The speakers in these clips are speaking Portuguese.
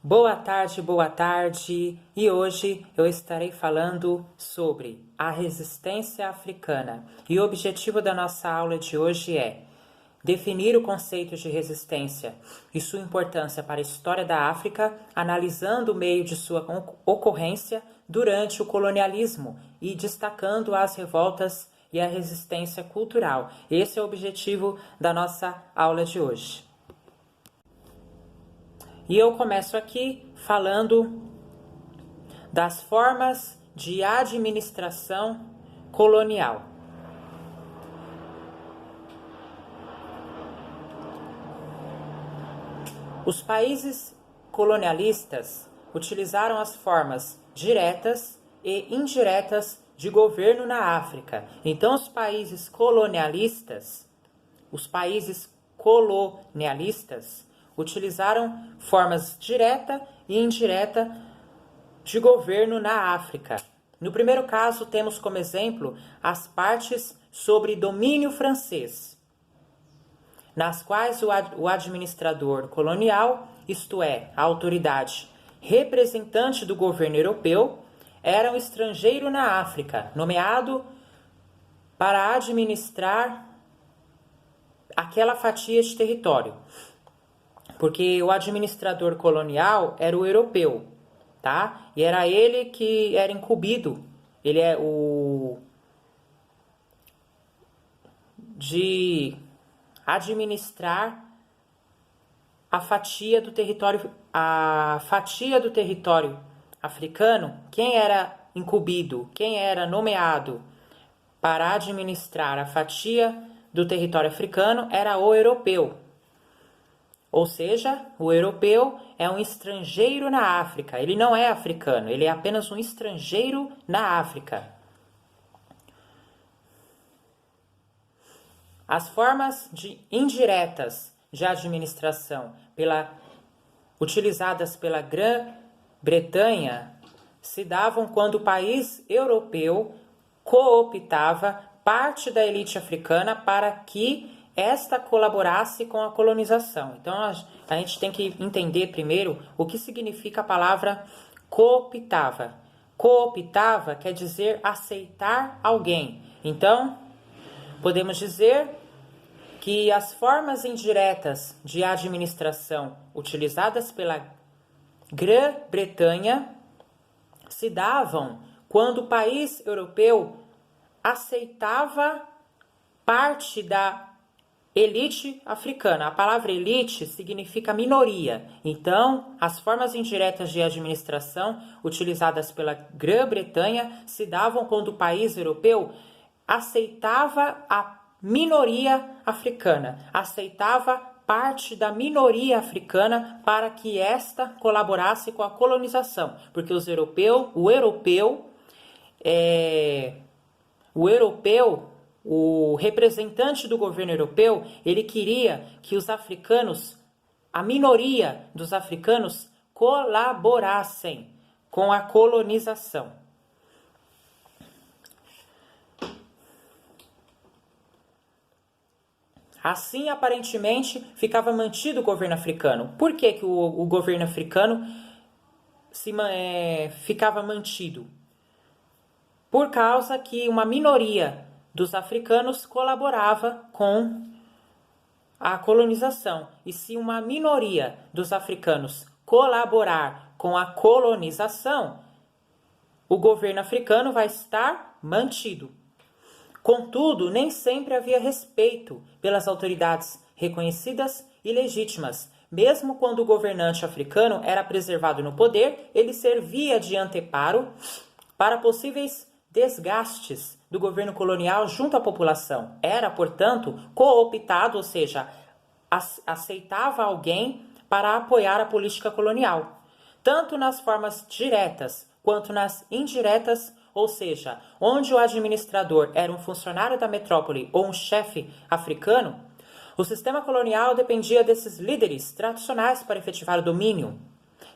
Boa tarde, boa tarde. E hoje eu estarei falando sobre a resistência africana. E o objetivo da nossa aula de hoje é definir o conceito de resistência e sua importância para a história da África, analisando o meio de sua ocorrência durante o colonialismo e destacando as revoltas e a resistência cultural. Esse é o objetivo da nossa aula de hoje. E eu começo aqui falando das formas de administração colonial. Os países colonialistas utilizaram as formas diretas e indiretas de governo na África. Então, os países colonialistas utilizaram formas direta e indireta de governo na África. No primeiro caso, temos como exemplo as partes sobre domínio francês, nas quais o administrador colonial, isto é, a autoridade representante do governo europeu, era um estrangeiro na África, nomeado para administrar aquela fatia de território. Porque o administrador colonial era o europeu, tá? E era ele que era incumbido, ele é o de administrar a fatia do território africano. Quem era incumbido, quem era nomeado para administrar a fatia do território africano era o europeu. Ou seja, o europeu é um estrangeiro na África. Ele não é africano, ele é apenas um estrangeiro na África. As formas indiretas de administração utilizadas pela Grã-Bretanha se davam quando o país europeu cooptava parte da elite africana para que esta colaborasse com a colonização. Então, a gente tem que entender primeiro o que significa a palavra cooptava. Cooptava quer dizer aceitar alguém. Então, podemos dizer que as formas indiretas de administração utilizadas pela Grã-Bretanha se davam quando o país europeu aceitava parte da elite africana. A palavra elite significa minoria. Então, as formas indiretas de administração utilizadas pela Grã-Bretanha se davam quando o país europeu aceitava a minoria africana, aceitava parte da minoria africana para que esta colaborasse com a colonização, porque o representante do governo europeu, ele queria que os africanos, a minoria dos africanos, colaborassem com a colonização. Assim, aparentemente, ficava mantido o governo africano. Por que o governo africano ficava mantido? Por causa que uma minoria dos africanos colaborava com a colonização. E se uma minoria dos africanos colaborar com a colonização, o governo africano vai estar mantido. Contudo, nem sempre havia respeito pelas autoridades reconhecidas e legítimas. Mesmo quando o governante africano era preservado no poder, ele servia de anteparo para possíveis desgastes do governo colonial junto à população. Era, portanto, cooptado, ou seja, aceitava alguém para apoiar a política colonial. Tanto nas formas diretas quanto nas indiretas, ou seja, onde o administrador era um funcionário da metrópole ou um chefe africano, o sistema colonial dependia desses líderes tradicionais para efetivar o domínio,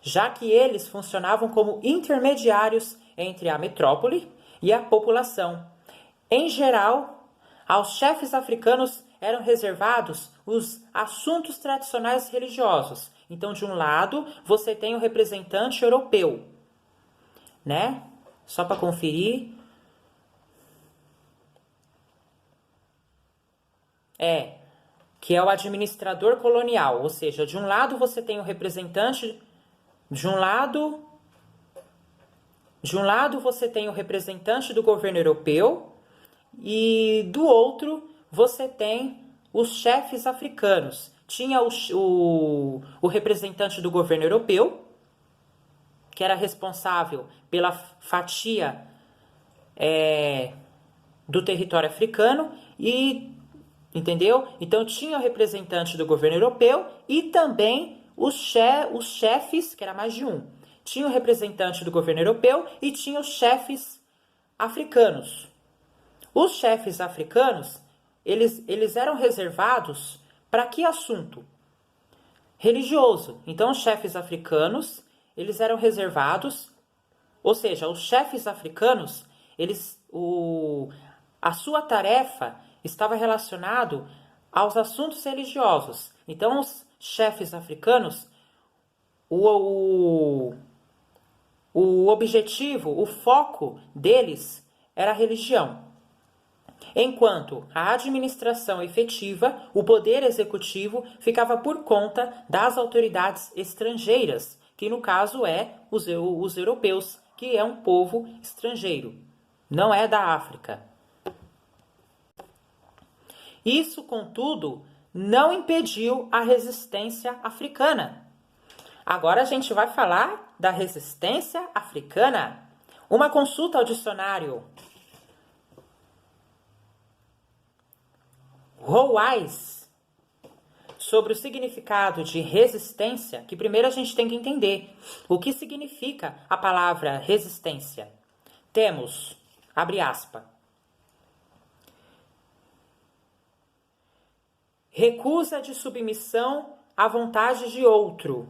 já que eles funcionavam como intermediários entre a metrópole e a população. Em geral, aos chefes africanos eram reservados os assuntos tradicionais religiosos, Então, de um lado, você tem o representante europeu, né? Só para conferir. Que é o administrador colonial, ou seja, de um lado você tem o representante, de um lado você tem o representante do governo europeu e do outro você tem os chefes africanos. Tinha o representante do governo europeu, que era responsável pela fatia do território africano e entendeu? Então tinha o representante do governo europeu e também os chefes, que era mais de um. Tinha o representante do governo europeu e tinha os chefes africanos. Os chefes africanos, eles eram reservados para que assunto? Religioso. Então os chefes africanos, eles eram reservados, ou seja, os chefes africanos, a sua tarefa estava relacionado aos assuntos religiosos. Então, os chefes africanos, o objetivo, o foco deles era a religião. Enquanto a administração efetiva, o poder executivo, ficava por conta das autoridades estrangeiras, que no caso os europeus, que é um povo estrangeiro, não é da África. Isso, contudo, não impediu a resistência africana. Agora a gente vai falar da resistência africana. Uma consulta ao dicionário Rowais sobre o significado de resistência, que primeiro a gente tem que entender o que significa a palavra resistência. Temos, abre aspas, recusa de submissão à vontade de outro.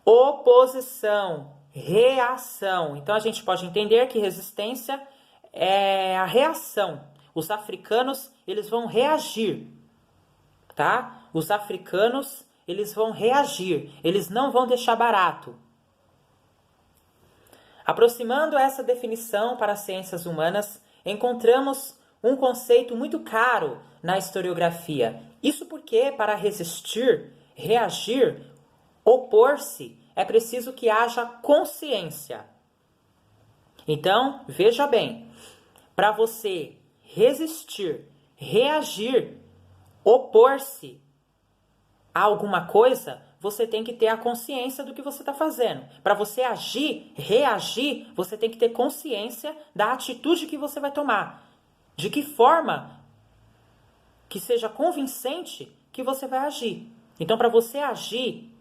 Oposição, reação. Então a gente pode entender que resistência é a reação. Os africanos, eles vão reagir, tá? Os africanos, eles vão reagir. Eles não vão deixar barato. Aproximando essa definição para as ciências humanas, encontramos um conceito muito caro na historiografia. Isso porque, para resistir, reagir, opor-se, é preciso que haja consciência. Então, veja bem, para você resistir, reagir, opor-se a alguma coisa, você tem que ter a consciência do que você está fazendo. Para você agir, reagir, você tem que ter consciência da atitude que você vai tomar. De que forma que seja convincente que você vai agir. Então, para você agir,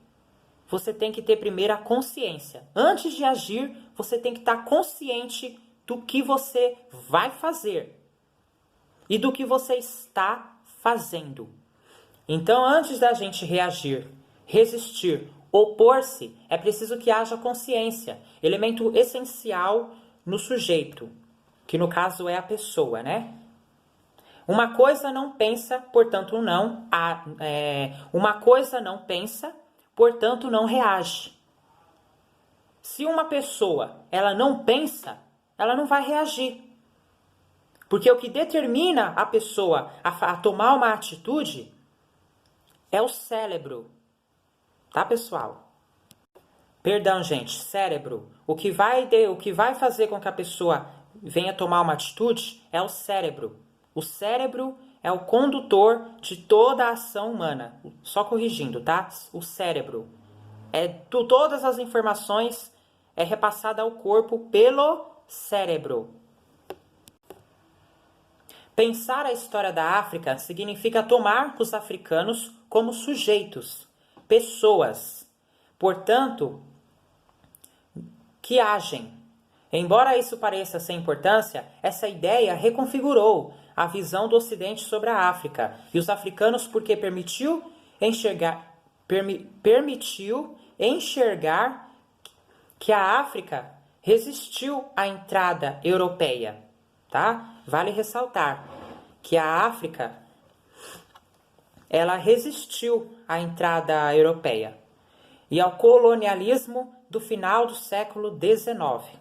você tem que ter primeiro a consciência. Antes de agir, você tem que estar consciente do que você vai fazer e do que você está fazendo. Então, antes da gente reagir, resistir, opor-se, é preciso que haja consciência, elemento essencial no sujeito, que no caso é a pessoa, né? Uma coisa não pensa, portanto não. Uma coisa não pensa, portanto não reage. Se uma pessoa ela não pensa, ela não vai reagir. Porque o que determina a pessoa a tomar uma atitude é o cérebro. Tá, pessoal? Perdão, gente, cérebro. O que vai fazer com que a pessoa venha tomar uma atitude é o cérebro. O cérebro é o condutor de toda a ação humana. Só corrigindo, tá? O cérebro. Todas as informações é repassada ao corpo pelo cérebro. Pensar a história da África significa tomar os africanos como sujeitos, pessoas, portanto, que agem. Embora isso pareça sem importância, essa ideia reconfigurou a visão do Ocidente sobre a África e os africanos porque permitiu enxergar que a África resistiu à entrada europeia, tá? Vale ressaltar que a África ela resistiu à entrada europeia. e ao colonialismo do final do século XIX.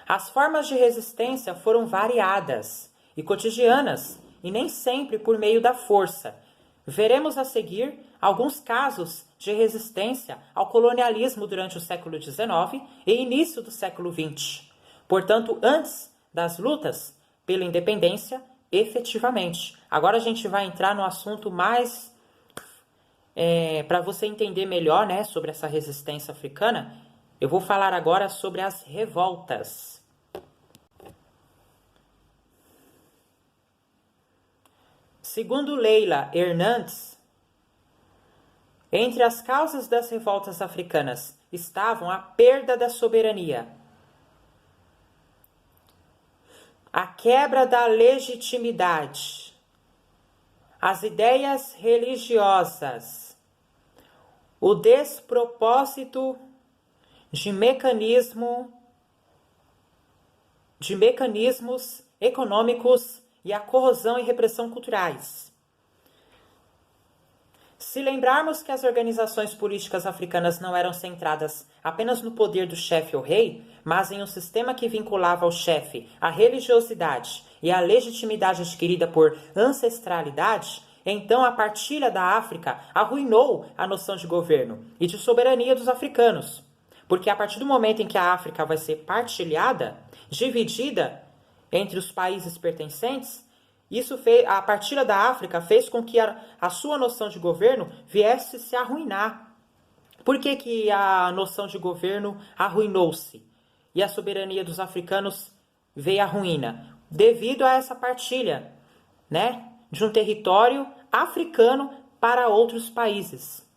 As formas de resistência foram variadas e cotidianas, e nem sempre por meio da força. Veremos a seguir alguns casos de resistência ao colonialismo durante o século XIX e início do século XX. Portanto, antes das lutas pela independência, efetivamente. Agora a gente vai entrar no assunto mais para você entender melhor, né, sobre essa resistência africana. Eu vou falar agora sobre as revoltas. Segundo Leila Hernandes, entre as causas das revoltas africanas estavam a perda da soberania, a quebra da legitimidade, as ideias religiosas, o despropósito de mecanismos econômicos e a corrosão e repressão culturais. Se lembrarmos que as organizações políticas africanas não eram centradas apenas no poder do chefe ou rei, mas em um sistema que vinculava ao chefe a religiosidade e a legitimidade adquirida por ancestralidade, então a partilha da África arruinou a noção de governo e de soberania dos africanos. Porque a partir do momento em que a África vai ser partilhada, dividida entre os países pertencentes, a partilha da África fez com que a sua noção de governo viesse se arruinar. Por que a noção de governo arruinou-se? E a soberania dos africanos veio à ruína? Devido a essa partilha, né, de um território africano para outros países.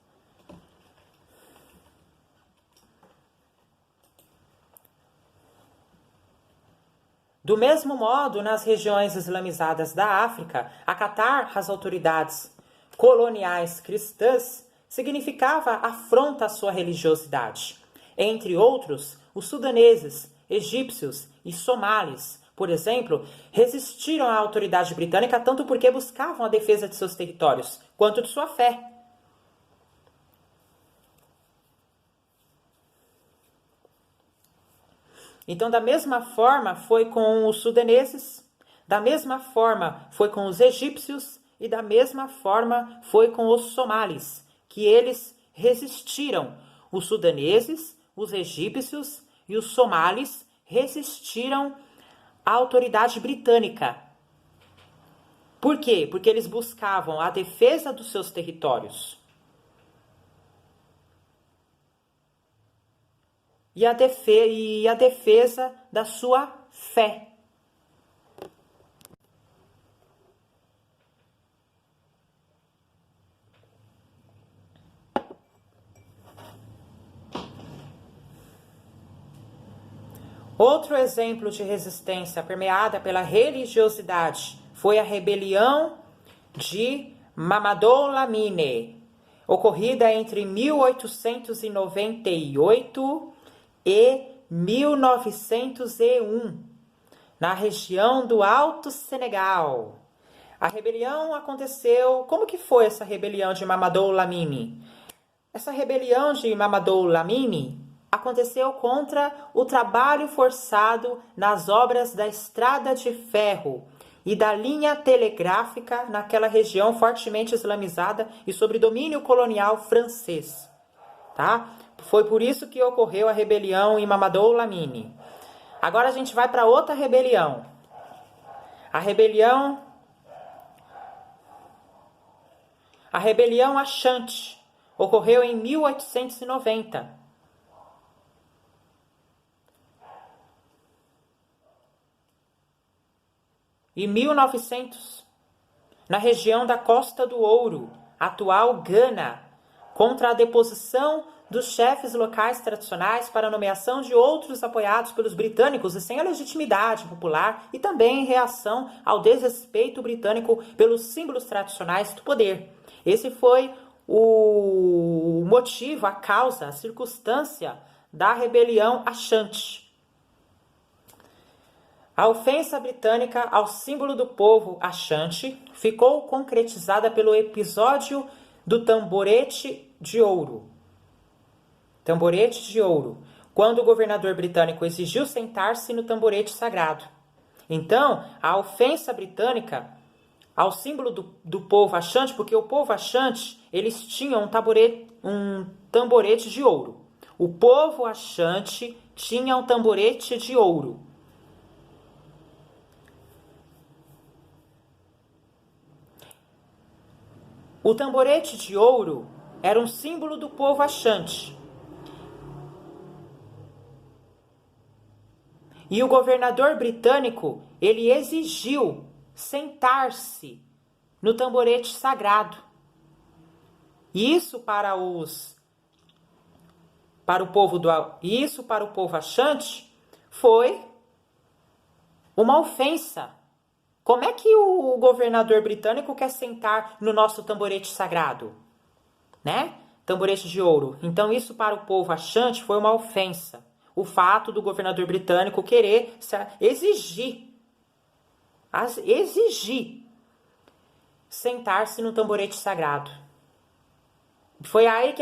Do mesmo modo, nas regiões islamizadas da África, acatar as autoridades coloniais cristãs significava afronta à sua religiosidade. Entre outros, os sudaneses, egípcios e somalis, por exemplo, resistiram à autoridade britânica tanto porque buscavam a defesa de seus territórios, quanto de sua fé. Então, da mesma forma foi com os sudaneses, da mesma forma foi com os egípcios e da mesma forma foi com os somalis, que eles resistiram. Os sudaneses, os egípcios e os somalis resistiram à autoridade britânica. Por quê? Porque eles buscavam a defesa dos seus territórios. E a defesa da sua fé. Outro exemplo de resistência permeada pela religiosidade foi a rebelião de Mamadou Lamine, ocorrida entre 1898 e 1901, na região do Alto Senegal. A rebelião aconteceu... Como que foi essa rebelião de Mamadou Lamine? Essa rebelião de Mamadou Lamine aconteceu contra o trabalho forçado nas obras da estrada de ferro e da linha telegráfica naquela região fortemente islamizada e sob domínio colonial francês. Tá? Foi por isso que ocorreu a rebelião em Mamadou Lamine. Agora a gente vai para outra rebelião. A rebelião Ashanti ocorreu em 1890. Em 1900, na região da Costa do Ouro, atual Gana, contra a deposição dos chefes locais tradicionais para a nomeação de outros apoiados pelos britânicos e sem a legitimidade popular, e também em reação ao desrespeito britânico pelos símbolos tradicionais do poder. Esse foi o motivo, a causa, a circunstância da rebelião Ashanti. A ofensa britânica ao símbolo do povo Ashanti ficou concretizada pelo episódio do tamborete de ouro. tamborete de ouro, quando o governador britânico exigiu sentar-se no tamborete sagrado. Então, a ofensa britânica ao símbolo do povo Achante, porque o povo Achante, eles tinham um tamborete de ouro. O povo Achante tinha um tamborete de ouro. O tamborete de ouro era um símbolo do povo Achante. E o governador britânico, ele exigiu sentar-se no tamborete sagrado. E isso para o povo Achante foi uma ofensa. Como é que o governador britânico quer sentar no nosso tamborete sagrado? Né? Tamborete de ouro. Então isso para o povo Achante foi uma ofensa. O fato do governador britânico querer exigir sentar-se no tamborete sagrado. Foi aí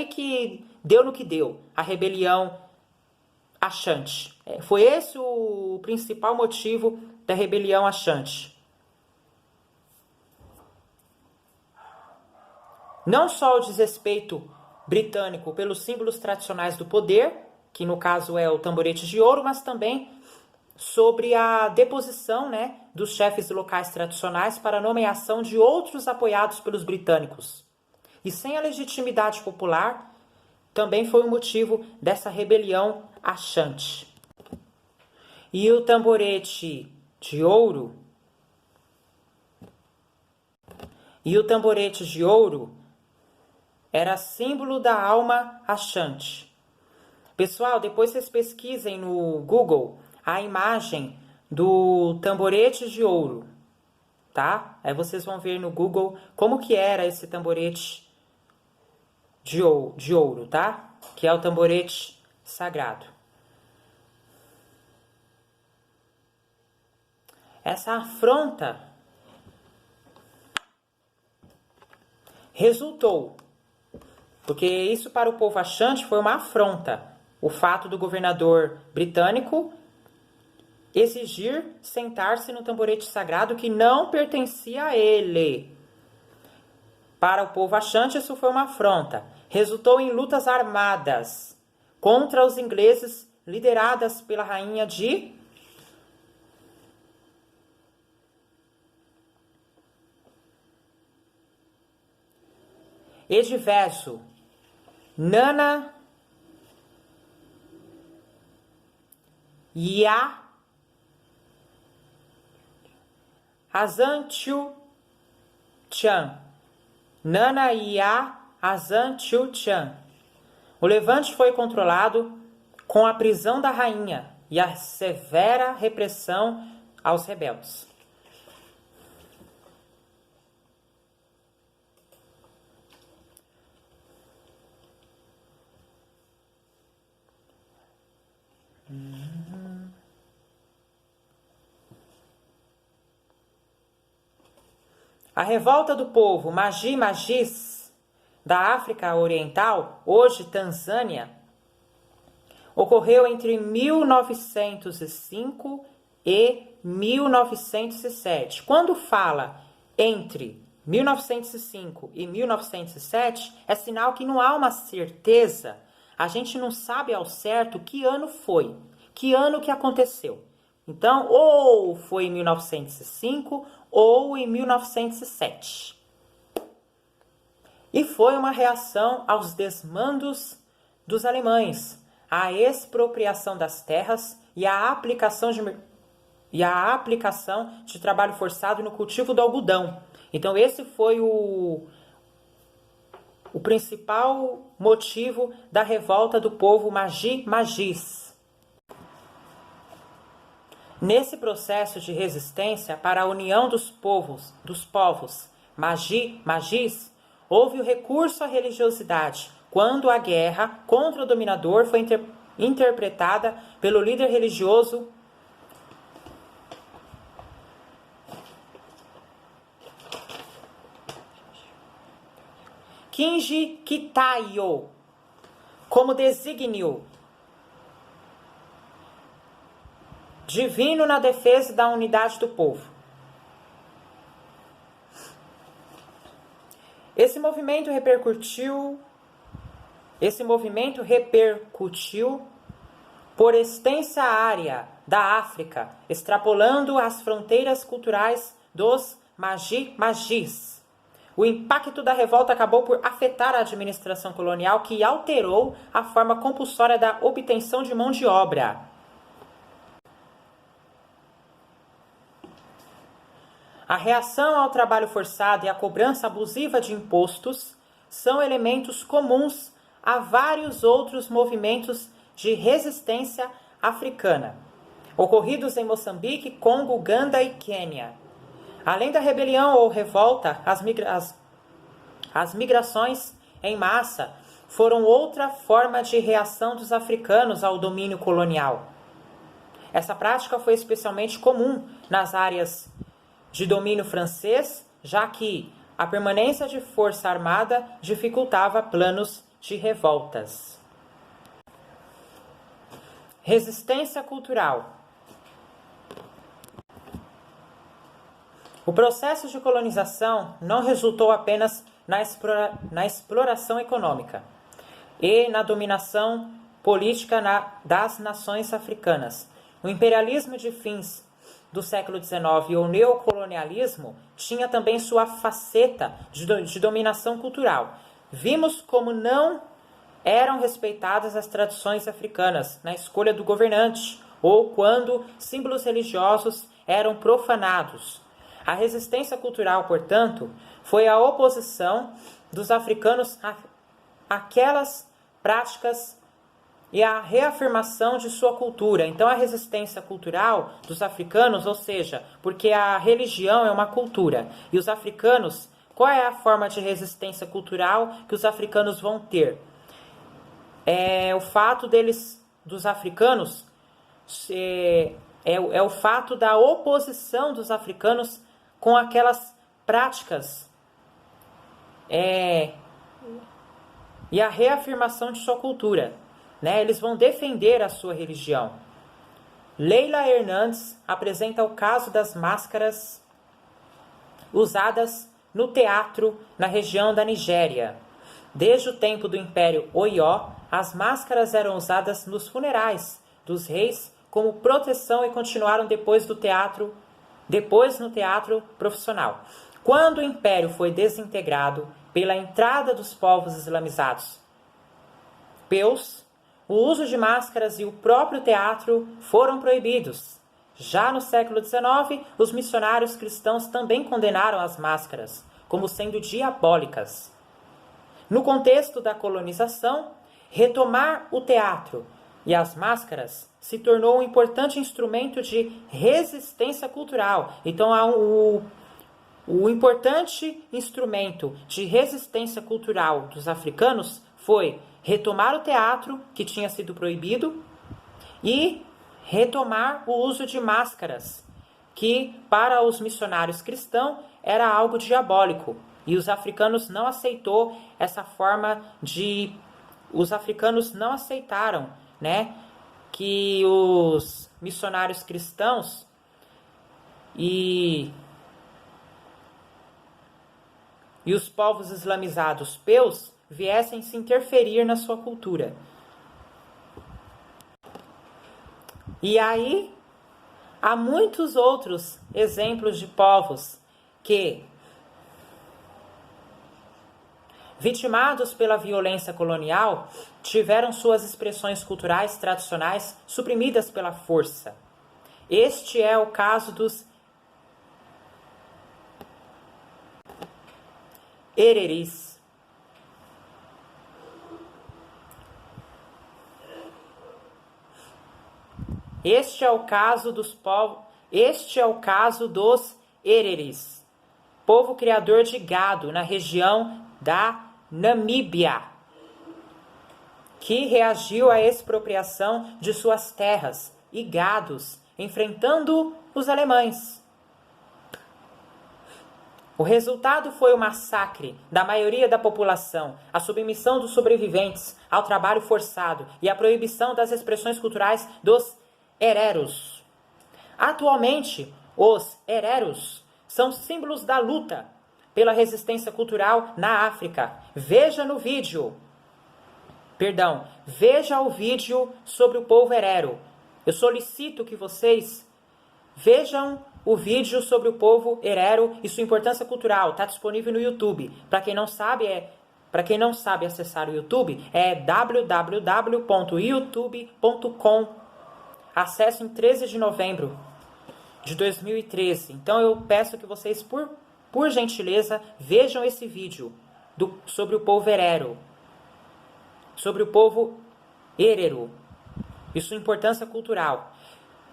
que deu no que deu, a rebelião Achante. Foi esse o principal motivo da rebelião Achante. Não só o desrespeito britânico pelos símbolos tradicionais do poder, que no caso é o tamborete de ouro, mas também sobre a deposição, né, dos chefes locais tradicionais para a nomeação de outros apoiados pelos britânicos. E sem a legitimidade popular, também foi o motivo dessa rebelião Achante. E o tamborete de ouro era símbolo da alma Achante. Pessoal, depois vocês pesquisem no Google a imagem do tamborete de ouro, tá? Aí vocês vão ver no Google como que era esse tamborete de ouro, tá? Que é o tamborete sagrado. Essa afronta resultou, porque isso para o povo Achante foi uma afronta, o fato do governador britânico exigir sentar-se no tamborete sagrado que não pertencia a ele. Para o povo Achante isso foi uma afronta. Resultou em lutas armadas contra os ingleses lideradas pela rainha de Edifésio, Nana Ya Azantiuchan. Nana Ya Azantiuchan. O levante foi controlado com a prisão da rainha e a severa repressão aos rebeldes. A revolta do povo Magi-Magis da África Oriental, hoje Tanzânia, ocorreu entre 1905 e 1907. Quando fala entre 1905 e 1907, é sinal que não há uma certeza, a gente não sabe ao certo que ano foi, que ano que aconteceu. Então, ou foi em 1905 ou em 1907. E foi uma reação aos desmandos dos alemães, à expropriação das terras e à aplicação de trabalho forçado no cultivo do algodão. Então esse foi o principal motivo da revolta do povo Magi-Magis. Nesse processo de resistência para a união dos povos Magi-Magis, houve o recurso à religiosidade, quando a guerra contra o dominador foi interpretada pelo líder religioso Kinji Kitayo como desígnio divino na defesa da unidade do povo. Esse movimento repercutiu por extensa área da África, extrapolando as fronteiras culturais dos Magi-Magis. O impacto da revolta acabou por afetar a administração colonial, que alterou a forma compulsória da obtenção de mão de obra. A reação ao trabalho forçado e a cobrança abusiva de impostos são elementos comuns a vários outros movimentos de resistência africana, ocorridos em Moçambique, Congo, Uganda e Quênia. Além da rebelião ou revolta, as migrações em massa foram outra forma de reação dos africanos ao domínio colonial. Essa prática foi especialmente comum nas áreas de domínio francês, já que a permanência de força armada dificultava planos de revoltas. Resistência cultural. O processo de colonização não resultou apenas na exploração econômica e na dominação política das nações africanas. O imperialismo de fins do século XIX e o neocolonialismo tinha também sua faceta de dominação cultural. Vimos como não eram respeitadas as tradições africanas na escolha do governante ou quando símbolos religiosos eram profanados. A resistência cultural, portanto, foi a oposição dos africanos àquelas práticas e a reafirmação de sua cultura. Então, a resistência cultural dos africanos, ou seja, porque a religião é uma cultura, e os africanos, qual é a forma de resistência cultural que os africanos vão ter? É o fato dos africanos, é o fato da oposição dos africanos com aquelas práticas e a reafirmação de sua cultura. Né? Eles vão defender a sua religião. Leila Hernandes apresenta o caso das máscaras usadas no teatro na região da Nigéria. Desde o tempo do Império Oió, as máscaras eram usadas nos funerais dos reis como proteção e continuaram depois no teatro profissional. Quando o Império foi desintegrado pela entrada dos povos islamizados peus, o uso de máscaras e o próprio teatro foram proibidos. Já no século XIX, os missionários cristãos também condenaram as máscaras como sendo diabólicas. No contexto da colonização, retomar o teatro e as máscaras se tornou um importante instrumento de resistência cultural. Então, o importante instrumento de resistência cultural dos africanos foi retomar o teatro, que tinha sido proibido, e retomar o uso de máscaras, que para os missionários cristãos era algo diabólico. E os africanos não aceitou essa forma de... Os africanos não aceitaram, né, que os missionários cristãos e os povos islamizados peus viessem se interferir na sua cultura. E aí, há muitos outros exemplos de povos que, vitimados pela violência colonial, tiveram suas expressões culturais tradicionais suprimidas pela força. Este é o caso dos Hereris. Este é o caso dos Hereris, povo criador de gado na região da Namíbia, que reagiu à expropriação de suas terras e gados, enfrentando os alemães. O resultado foi o massacre da maioria da população, a submissão dos sobreviventes ao trabalho forçado e a proibição das expressões culturais dos hereros. Atualmente, os hereros são símbolos da luta pela resistência cultural na África. Veja o vídeo sobre o povo herero. Eu solicito que vocês vejam o vídeo sobre o povo herero e sua importância cultural. Está disponível no YouTube. Para quem não sabe acessar o YouTube, é www.youtube.com. Acesso em 13 de novembro de 2013. Então eu peço que vocês, por gentileza, vejam esse vídeo sobre o povo herero. Sobre o povo herero e sua importância cultural.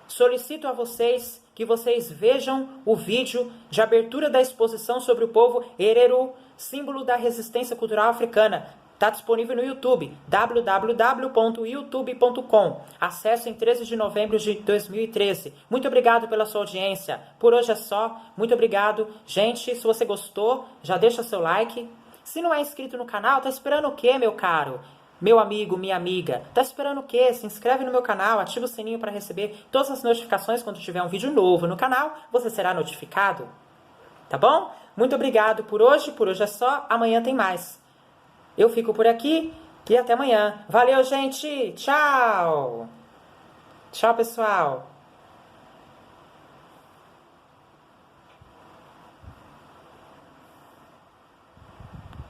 Solicito a vocês que vocês vejam o vídeo de abertura da exposição sobre o povo herero, símbolo da resistência cultural africana. Está disponível no YouTube, www.youtube.com. Acesso em 13 de novembro de 2013. Muito obrigado pela sua audiência. Por hoje é só. Muito obrigado. Gente, se você gostou, já deixa seu like. Se não é inscrito no canal, tá esperando o quê, meu caro? Meu amigo, minha amiga, tá esperando o quê? Se inscreve no meu canal, ativa o sininho para receber todas as notificações quando tiver um vídeo novo no canal, você será notificado. Tá bom? Muito obrigado por hoje é só, amanhã tem mais. Eu fico por aqui e até amanhã. Valeu, gente! Tchau! Tchau, pessoal!